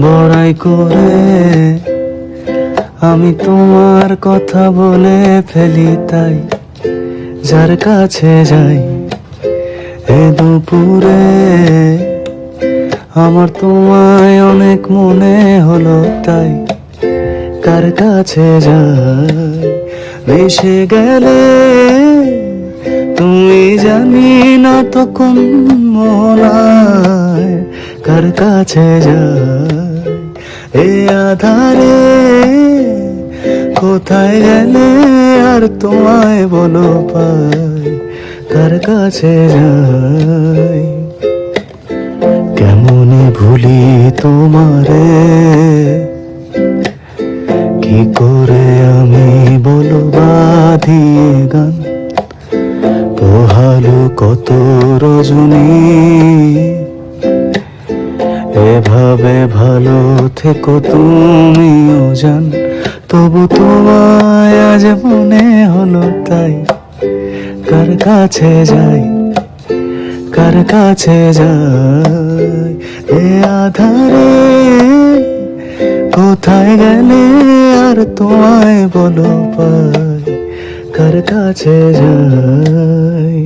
বড়াই করে আমি তোমার কথা বলে ফেলি, তাই যার কাছে যাই এ দুপুরে আমার তোমায় অনেক মনে হলো, তাই কার কাছে যাই ভেসে গেলে তুমি জানি না তখন মোহনায় কার কাছে যাই এ আধারে কোথায় গেলে আর তোমায় বলো পাই কার কাছে যাই কেমনে ভুলি তোমারে কি করে আমি বলো বাঁধিয়ে গান পোহালো কত রজনী এভাবে ভালো থেকো তুমিও জান তবু তোমায় আজ মনে হলো, তাই কার কাছে যাই কার কাছে যাই এ আধারে কোথায় গেলে আর তোমায় বলো পাই কার কাছে যাই।